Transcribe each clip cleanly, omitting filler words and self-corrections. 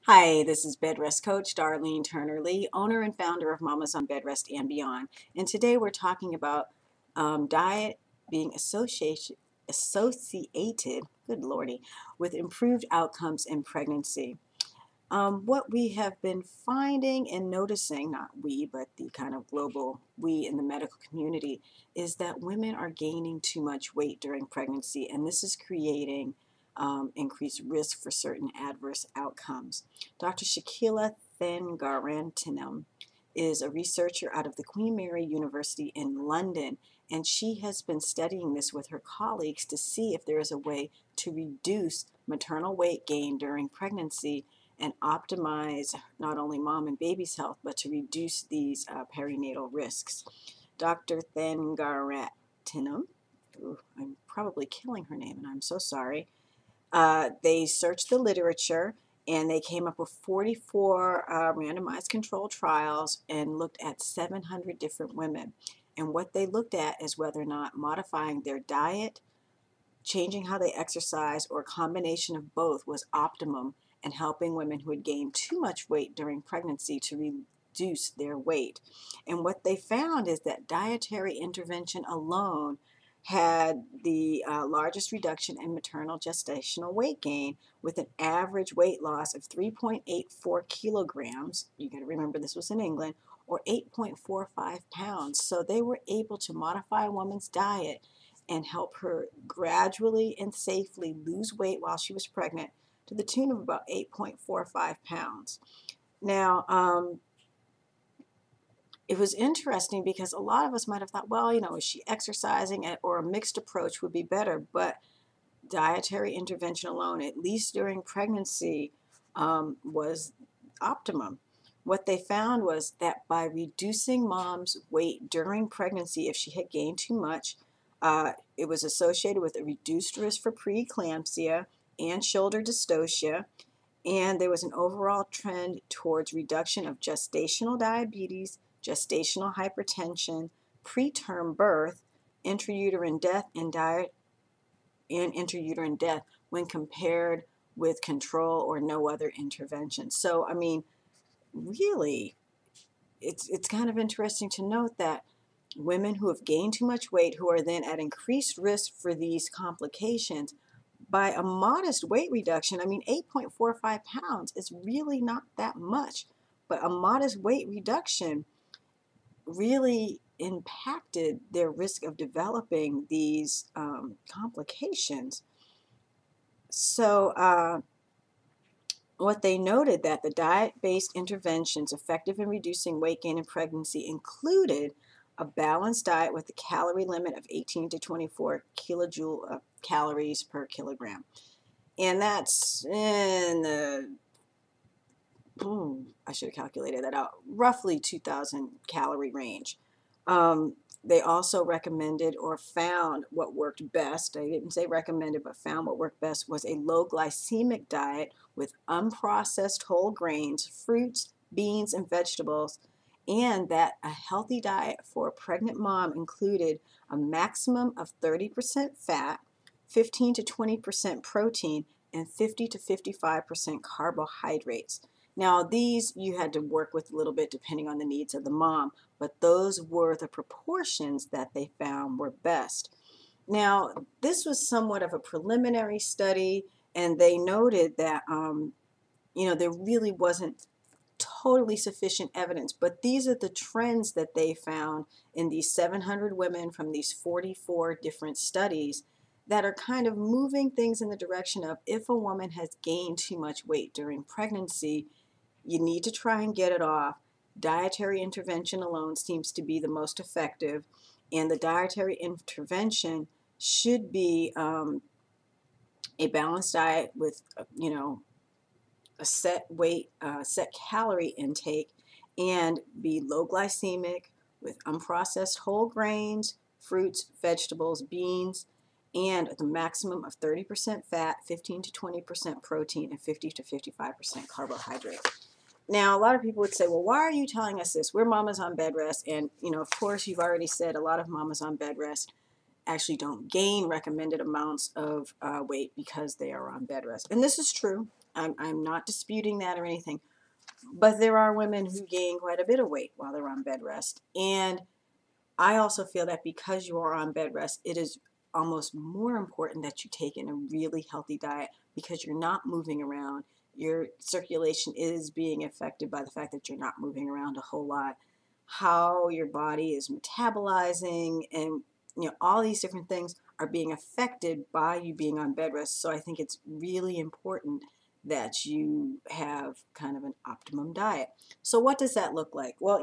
Hi, this is Bedrest Coach Darline Turner-Lee, owner and founder of Mamas on Bedrest and Beyond. And today we're talking about diet being associated, good lordy, with improved outcomes in pregnancy. What we have been finding and noticing, not we, but the kind of global we in the medical community, is that women are gaining too much weight during pregnancy, and this is creating increased risk for certain adverse outcomes. Dr. Shakila Thengarantinam is a researcher out of the Queen Mary University in London, and she has been studying this with her colleagues to see if there is a way to reduce maternal weight gain during pregnancy and optimize not only mom and baby's health, but to reduce these perinatal risks. Dr. Thengarantinam, I'm probably killing her name, and I'm so sorry. They searched the literature and they came up with 44 randomized controlled trials and looked at 700 different women. And what they looked at is whether or not modifying their diet, changing how they exercise, or a combination of both was optimum in helping women who had gained too much weight during pregnancy to reduce their weight. And what they found is that dietary intervention alone had the largest reduction in maternal gestational weight gain, with an average weight loss of 3.84 kilograms. You got to remember this was in England, or 8.45 pounds. So they were able to modify a woman's diet and help her gradually and safely lose weight while she was pregnant to the tune of about 8.45 pounds. Now, it was interesting because a lot of us might have thought, well, is she exercising, or a mixed approach would be better? But dietary intervention alone, at least during pregnancy, was optimum. What they found was that by reducing mom's weight during pregnancy, if she had gained too much, it was associated with a reduced risk for preeclampsia and shoulder dystocia, and there was an overall trend towards reduction of gestational diabetes, gestational hypertension, preterm birth, intrauterine death, and intrauterine death when compared with control or no other intervention. So, I mean, really, it's kind of interesting to note that women who have gained too much weight, who are then at increased risk for these complications, by a modest weight reduction, I mean, 8.45 pounds is really not that much, but a modest weight reduction really impacted their risk of developing these complications. So what they noted that the diet-based interventions effective in reducing weight gain in pregnancy included a balanced diet with a calorie limit of 18 to 24 kilojoule calories per kilogram. And that's in the, I should have calculated that out, roughly 2,000 calorie range. They also recommended or found what worked best. I didn't say recommended, but found what worked best was a low glycemic diet with unprocessed whole grains, fruits, beans, and vegetables, and that a healthy diet for a pregnant mom included a maximum of 30% fat, 15 to 20% protein, and 50 to 55% carbohydrates. Now, these you had to work with a little bit depending on the needs of the mom, but those were the proportions that they found were best. Now, this was somewhat of a preliminary study, and they noted that, there really wasn't totally sufficient evidence, but these are the trends that they found in these 700 women from these 44 different studies that are kind of moving things in the direction of, if a woman has gained too much weight during pregnancy, you need to try and get it off. Dietary intervention alone seems to be the most effective, and the dietary intervention should be a balanced diet with, a set weight, set calorie intake, and be low glycemic with unprocessed whole grains, fruits, vegetables, beans, and the maximum of 30% fat, 15 to 20% protein, and 50 to 55% carbohydrates. Now, a lot of people would say, well, why are you telling us this? We're mamas on bed rest. And, of course, you've already said a lot of mamas on bed rest actually don't gain recommended amounts of weight because they are on bed rest. And this is true. I'm not disputing that or anything. But there are women who gain quite a bit of weight while they're on bed rest. And I also feel that because you are on bed rest, it is almost more important that you take in a really healthy diet because you're not moving around. Your circulation is being affected by the fact that you're not moving around a whole lot. How your body is metabolizing and all these different things are being affected by you being on bed rest. So I think it's really important that you have kind of an optimum diet. So what does that look like? Well,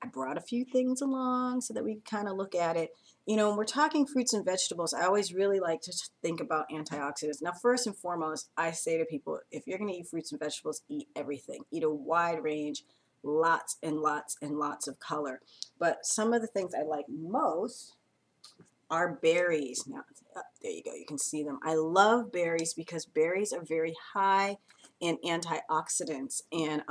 I brought a few things along so that we can kind of look at it. When we're talking fruits and vegetables, I always really like to think about antioxidants. Now, first and foremost, I say to people, if you're going to eat fruits and vegetables, eat everything. Eat a wide range, lots and lots and lots of color. But some of the things I like most are berries. Now, there you go. You can see them. I love berries because berries are very high in antioxidants. And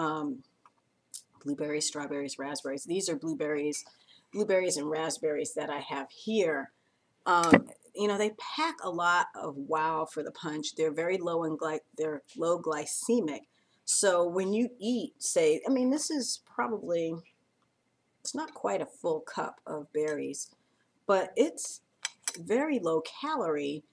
blueberries, strawberries, raspberries. These are blueberries and raspberries that I have here. They pack a lot of wow for the punch. They're very low in they're low glycemic. So when you eat, say, this is probably, it's not quite a full cup of berries, but it's very low calorie,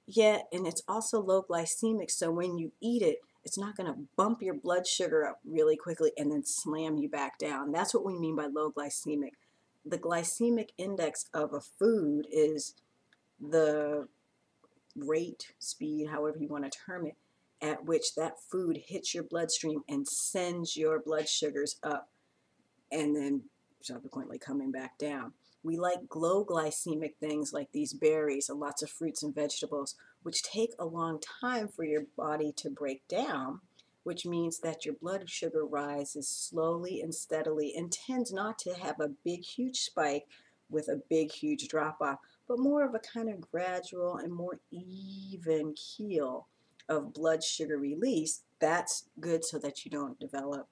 yet, and it's also low glycemic. So when you eat it, it's not going to bump your blood sugar up really quickly and then slam you back down. That's what we mean by low glycemic. The glycemic index of a food is the rate, speed, however you want to term it, at which that food hits your bloodstream and sends your blood sugars up and then subsequently coming back down. We like low glycemic things like these berries and lots of fruits and vegetables, which take a long time for your body to break down, which means that your blood sugar rises slowly and steadily and tends not to have a big, huge spike with a big, huge drop off, but more of a kind of gradual and more even keel of blood sugar release. That's good so that you don't develop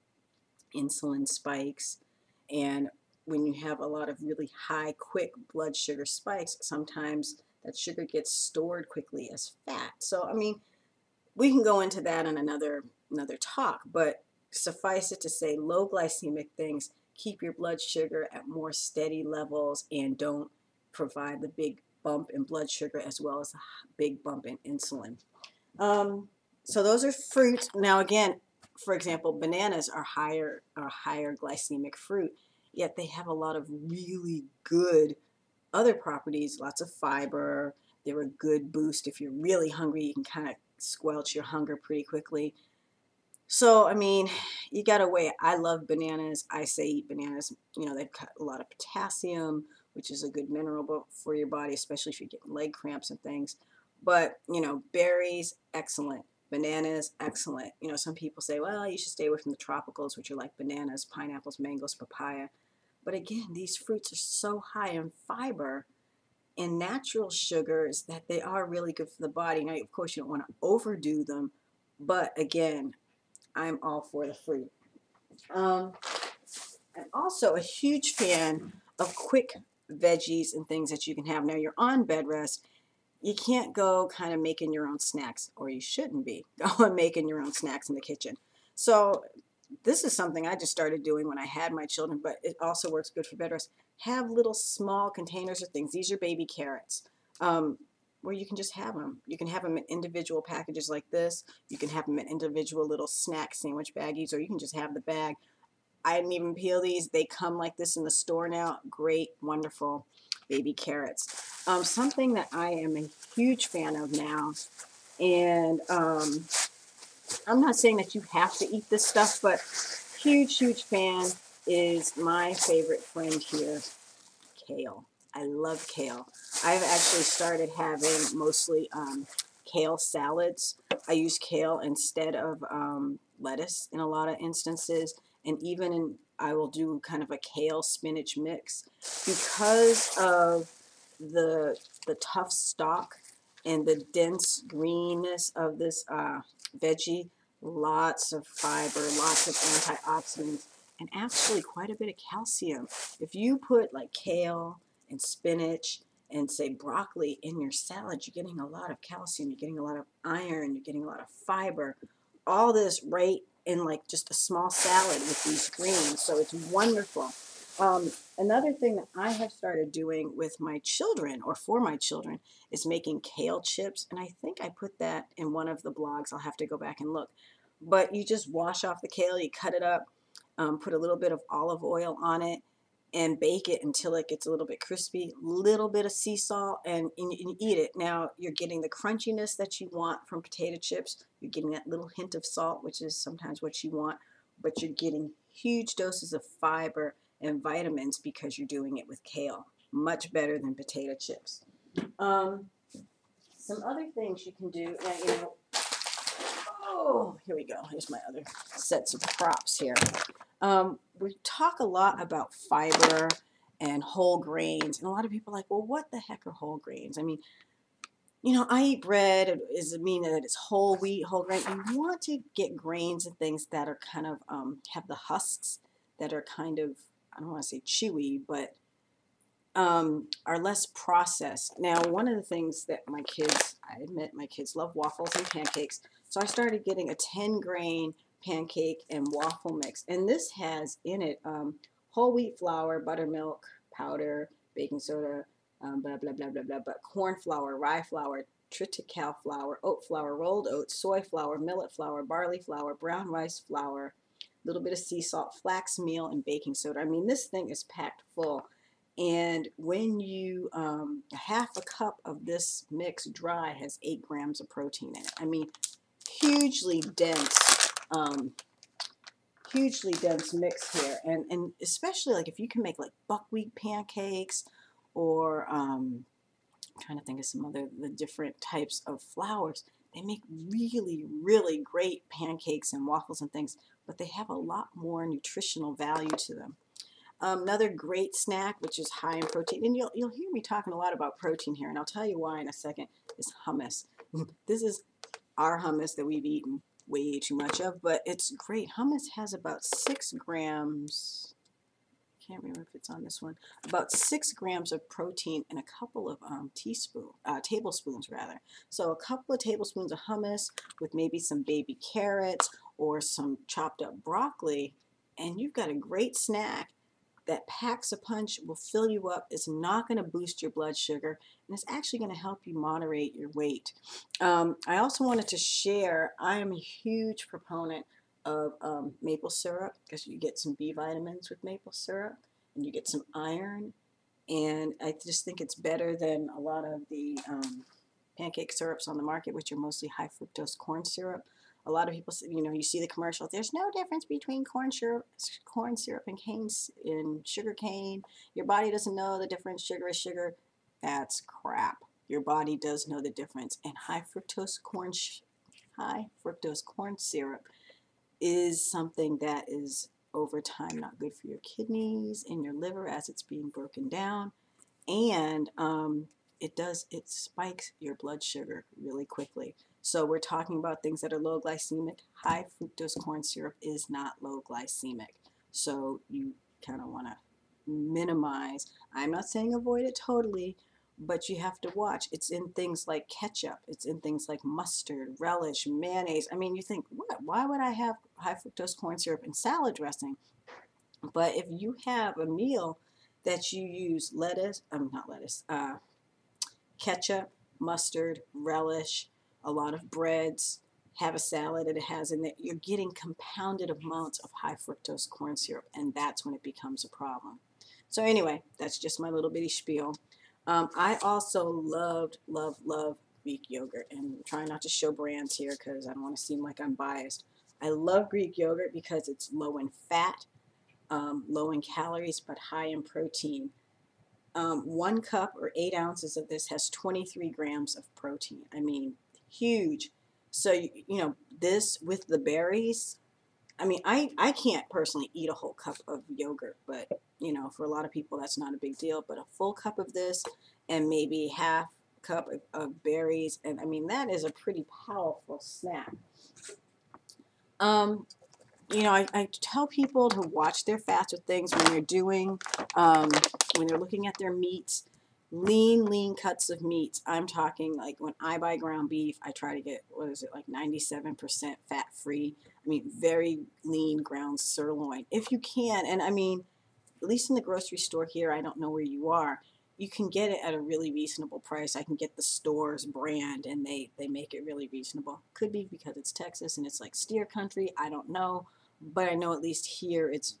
insulin spikes. And when you have a lot of really high, quick blood sugar spikes, sometimes that sugar gets stored quickly as fat. So, we can go into that in another talk, but suffice it to say, low glycemic things keep your blood sugar at more steady levels and don't provide the big bump in blood sugar as well as a big bump in insulin. So those are fruits. Now again, for example, bananas are higher glycemic fruit, yet they have a lot of really good other properties, lots of fiber. They're a good boost. If you're really hungry, you can kind of squelch your hunger pretty quickly. So, you got to weigh it. I love bananas. I say eat bananas. They've got a lot of potassium, which is a good mineral for your body, especially if you're getting leg cramps and things. But, berries, excellent. Bananas, excellent. Some people say, well, you should stay away from the tropicals, which are like bananas, pineapples, mangoes, papaya. But again, these fruits are so high in fiber and natural sugars that they are really good for the body. Now, of course, you don't want to overdo them, but again, I'm all for the fruit. I'm also a huge fan of quick veggies and things that you can have. Now, you're on bed rest. You can't go kind of making your own snacks, or you shouldn't be going making your own snacks in the kitchen. So this is something I just started doing when I had my children, but it also works good for bed rest. Have little small containers of things. These are baby carrots, where you can just have them. You can have them in individual packages like this. You can have them in individual little snack sandwich baggies, or you can just have the bag. I didn't even peel these. They come like this in the store now. Great, wonderful baby carrots. Something that I am a huge fan of now, and I'm not saying that you have to eat this stuff, but huge, huge fan is my favorite friend here, kale. I love kale. I've actually started having mostly kale salads. I use kale instead of lettuce in a lot of instances, and I will do kind of a kale spinach mix because of the tough stalk and the dense greenness of this veggie. Lots of fiber, lots of antioxidants, and actually quite a bit of calcium. If you put like kale and spinach and say broccoli in your salad, you're getting a lot of calcium, you're getting a lot of iron, you're getting a lot of fiber. all this right in like just a small salad with these greens. So it's wonderful. Another thing that I have started doing with my children or for my children is making kale chips. And I think I put that in one of the blogs. I'll have to go back and look. But you just wash off the kale, you cut it up, put a little bit of olive oil on it, and bake it until it gets a little bit crispy, little bit of sea salt, and you eat it. Now you're getting the crunchiness that you want from potato chips. You're getting that little hint of salt, which is sometimes what you want, but you're getting huge doses of fiber and vitamins because you're doing it with kale. Much better than potato chips. Some other things you can do, now, you know, oh, here we go. Here's my other sets of props here. We talk a lot about fiber and whole grains, and a lot of people are like, well, what the heck are whole grains? I mean, you know, I eat bread. Does it mean that it's whole wheat, whole grain? You want to get grains and things that are kind of have the husks that are kind of, I don't want to say chewy, but are less processed. Now, one of the things that my kids, I admit, my kids love waffles and pancakes, so I started getting a 10-grain pancake and waffle mix, and this has in it whole wheat flour, buttermilk powder, baking soda, blah blah blah blah blah, but corn flour, rye flour, triticale flour, oat flour, rolled oats, soy flour, millet flour, barley flour, brown rice flour, a little bit of sea salt, flax meal, and baking soda. I mean, this thing is packed full. And when you, half a cup of this mix dry has 8 grams of protein in it. I mean, hugely dense, mix here. And especially like if you can make like buckwheat pancakes or, I'm trying to think of some other, the different types of flours. They make really, really great pancakes and waffles and things, but they have a lot more nutritional value to them. Another great snack, which is high in protein, and you'll hear me talking a lot about protein here, and I'll tell you why in a second, is hummus. This is our hummus that we've eaten way too much of, but it's great. Hummus has about 6 grams, I can't remember if it's on this one, about 6 grams of protein in a couple of tablespoons rather. So a couple of tablespoons of hummus with maybe some baby carrots or some chopped up broccoli, and you've got a great snack that packs a punch, will fill you up, is not going to boost your blood sugar, and it's actually going to help you moderate your weight. I also wanted to share, I am a huge proponent of maple syrup because you get some B vitamins with maple syrup and you get some iron, and I just think it's better than a lot of the pancake syrups on the market, which are mostly high fructose corn syrup. A lot of people, you know, you see the commercial. There's no difference between corn syrup and sugar cane. Your body doesn't know the difference. Sugar is sugar. That's crap. Your body does know the difference. And high fructose corn syrup is something that is over time not good for your kidneys and your liver as it's being broken down, and it spikes your blood sugar really quickly. So we're talking about things that are low glycemic. High fructose corn syrup is not low glycemic. So you kind of want to minimize. I'm not saying avoid it totally, but you have to watch. It's in things like ketchup. It's in things like mustard, relish, mayonnaise. I mean, you think, what? Why would I have high fructose corn syrup in salad dressing? But if you have a meal that you use ketchup, mustard, relish, a lot of breads, have a salad that it has in it, you're getting compounded amounts of high fructose corn syrup, and that's when it becomes a problem. So anyway, that's just my little bitty spiel. I also love Greek yogurt, and I'm trying not to show brands here because I don't want to seem like I'm biased. I love Greek yogurt because it's low in fat, low in calories, but high in protein. 1 cup or 8 ounces of this has 23 grams of protein. I mean, huge. So, you know, this with the berries, I mean, I can't personally eat a whole cup of yogurt, but, you know, for a lot of people, that's not a big deal. But a full cup of this and maybe half cup of berries, and I mean, that is a pretty powerful snack. You know, I tell people to watch their fats with things when they're doing, when they're looking at their meats. Lean cuts of meats. I'm talking like when I buy ground beef, I try to get, what is it, like 97% fat free. I mean, very lean ground sirloin if you can. And I mean, at least in the grocery store here, I don't know where you are, you can get it at a really reasonable price. I can get the store's brand and they make it really reasonable. Could be because it's Texas and it's like steer country. I don't know. But I know at least here it's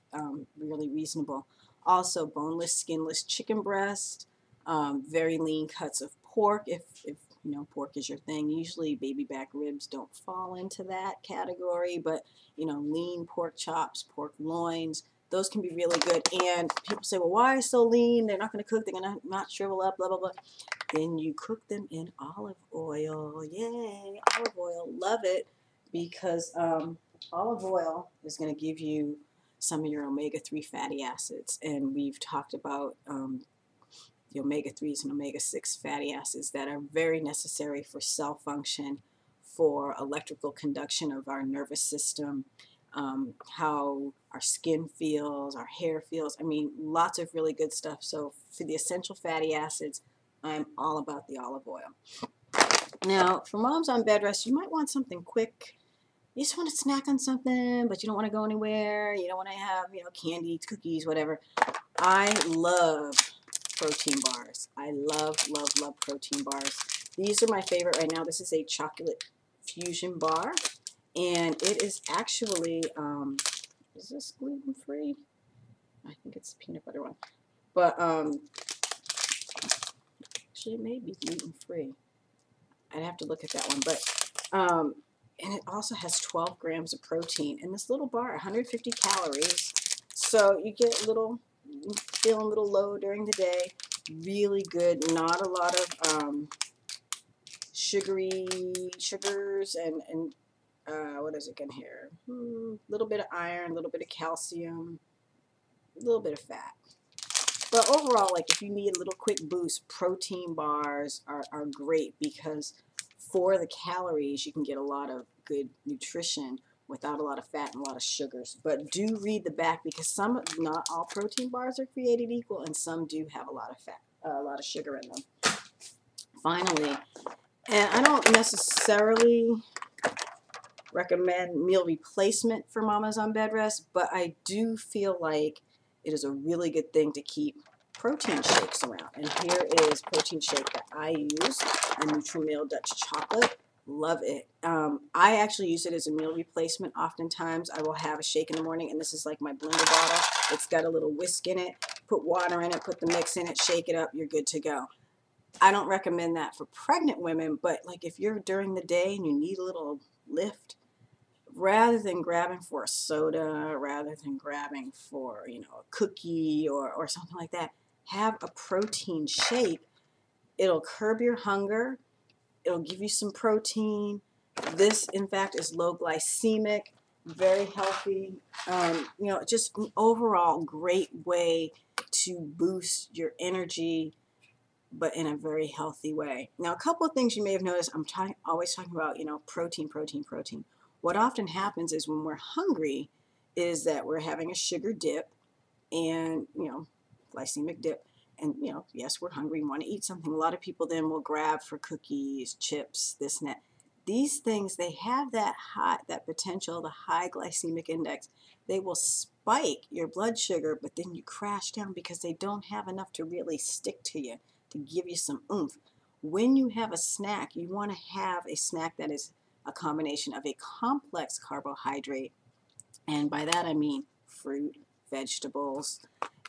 really reasonable. Also, boneless, skinless chicken breast, very lean cuts of pork if you know pork is your thing. Usually baby back ribs don't fall into that category, but you know, lean pork chops, pork loins, those can be really good. And people say, well, why so lean? They're not going to cook. They're going to not shrivel up, blah, blah, blah. Then you cook them in olive oil. Yay, olive oil. Love it because olive oil is going to give you some of your omega-3 fatty acids. And we've talked about the omega-3s and omega-6 fatty acids that are very necessary for cell function, for electrical conduction of our nervous system, how our skin feels, our hair feels. I mean, lots of really good stuff. So for the essential fatty acids, I'm all about the olive oil. Now, for moms on bed rest, you might want something quick. You just want to snack on something, but you don't want to go anywhere. You don't want to have, you know, candy, cookies, whatever. I love protein bars. I love protein bars. These are my favorite right now. This is a chocolate fusion bar. And it is actually, is this gluten-free? I think it's the peanut butter one. But actually it may be gluten-free. I'd have to look at that one. But and it also has 12 grams of protein. And this little bar, 150 calories. So you get a little, feeling a little low during the day. Really good. Not a lot of sugars and what is it in here? A little bit of iron, a little bit of calcium, a little bit of fat. But overall, like if you need a little quick boost, protein bars are great because for the calories, you can get a lot of good nutrition without a lot of fat and a lot of sugars. But do read the back because not all protein bars are created equal, and some do have a lot of fat, a lot of sugar in them. Finally, and I don't necessarily recommend meal replacement for mamas on bed rest, but I do feel like it is a really good thing to keep protein shakes around. And here is protein shake that I use, a Nutri-Meal Dutch chocolate. Love it. I actually use it as a meal replacement. Oftentimes I will have a shake in the morning, and this is like my blender bottle. It's got a little whisk in it. Put water in it, put the mix in it, shake it up, you're good to go. I don't recommend that for pregnant women, but like if you're during the day and you need a little lift, rather than grabbing for a soda, rather than grabbing for, you know, a cookie or something like that, have a protein shake. It'll curb your hunger. It'll give you some protein. This, in fact, is low glycemic, very healthy. You know, just an overall great way to boost your energy, but in a very healthy way. Now, a couple of things you may have noticed, I'm always talking about, you know, protein. What often happens is when we're hungry is that we're having a sugar dip and, you know, glycemic dip. And, you know, yes, we're hungry and want to eat something. A lot of people then will grab for cookies, chips, this and that. These things, they have that potential, the high glycemic index. They will spike your blood sugar, but then you crash down because they don't have enough to really stick to you, to give you some oomph. When you have a snack, you want to have a snack that is a combination of a complex carbohydrate, and by that I mean fruit, vegetables,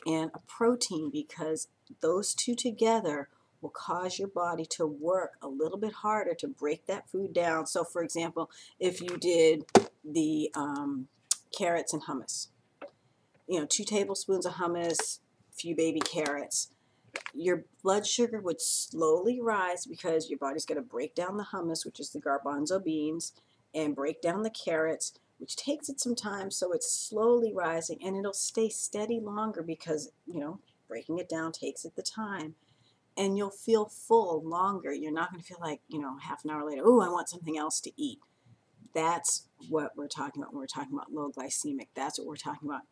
and a protein, because those two together will cause your body to work a little bit harder to break that food down. So for example, if you did the carrots and hummus, you know, 2 tablespoons of hummus, few baby carrots, your blood sugar would slowly rise because your body's going to break down the hummus, which is the garbanzo beans, and break down the carrots, which takes it some time, so it's slowly rising, and it'll stay steady longer because, you know, breaking it down takes it the time. And you'll feel full longer. You're not going to feel like, you know, half an hour later, oh, I want something else to eat. That's what we're talking about when we're talking about low glycemic. That's what we're talking about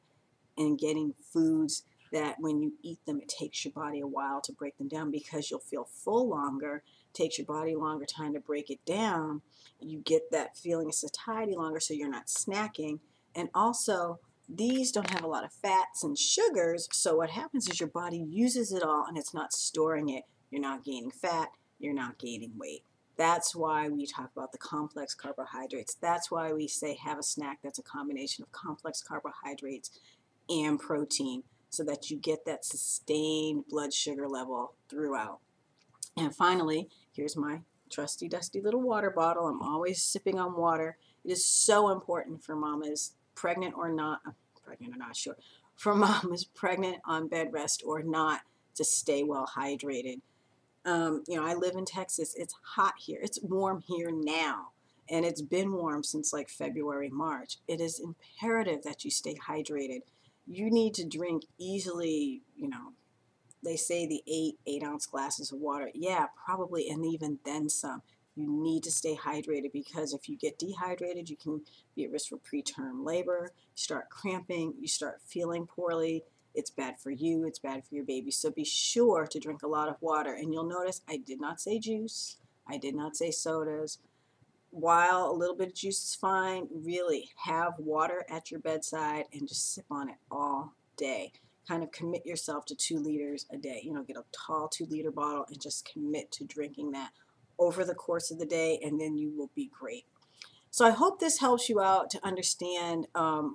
in getting foods that when you eat them, it takes your body a while to break them down because you'll feel full longer, takes your body longer time to break it down. You get that feeling of satiety longer, so you're not snacking. And also, these don't have a lot of fats and sugars, so what happens is your body uses it all and it's not storing it. You're not gaining fat, you're not gaining weight. That's why we talk about the complex carbohydrates. That's why we say have a snack that's a combination of complex carbohydrates and protein so that you get that sustained blood sugar level throughout. And finally, here's my trusty dusty little water bottle. I'm always sipping on water. It is so important for mamas, pregnant or not, sure, for mamas pregnant on bed rest or not, to stay well hydrated. I live in Texas. It's hot here. It's warm here now. And it's been warm since like February, March. It is imperative that you stay hydrated. You need to drink easily, they say the 8-ounce glasses of water. Yeah, probably, and even then some. You need to stay hydrated because if you get dehydrated, you can be at risk for preterm labor, you start cramping, you start feeling poorly. It's bad for you, it's bad for your baby. So be sure to drink a lot of water. And you'll notice I did not say juice, I did not say sodas. While a little bit of juice is fine, really have water at your bedside and just sip on it all day. Kind of commit yourself to 2 liters a day. Get a tall 2-liter bottle and just commit to drinking that over the course of the day, and then you will be great. So I hope this helps you out to understand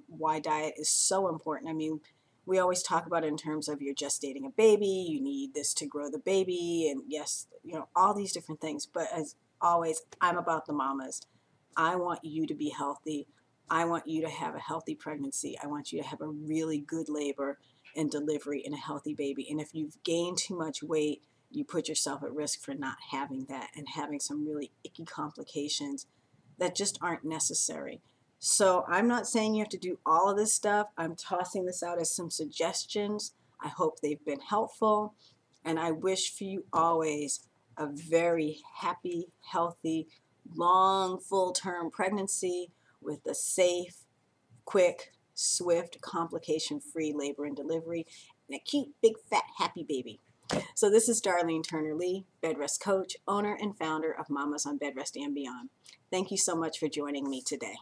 why diet is so important. I mean, we always talk about it in terms of you're gestating a baby, you need this to grow the baby, and yes, all these different things. But as always, I'm about the mamas. I want you to be healthy. I want you to have a healthy pregnancy. I want you to have a really good labor and delivery and a healthy baby. And if you've gained too much weight, you put yourself at risk for not having that and having some really icky complications that just aren't necessary. So I'm not saying you have to do all of this stuff. I'm tossing this out as some suggestions. I hope they've been helpful. And I wish for you always a very happy, healthy, long, full-term pregnancy with a safe, quick, swift, complication-free labor and delivery, and a cute, big, fat, happy baby. So this is Darline Turner-Lee, Bedrest Coach, owner and founder of Mamas on Bedrest and Beyond. Thank you so much for joining me today.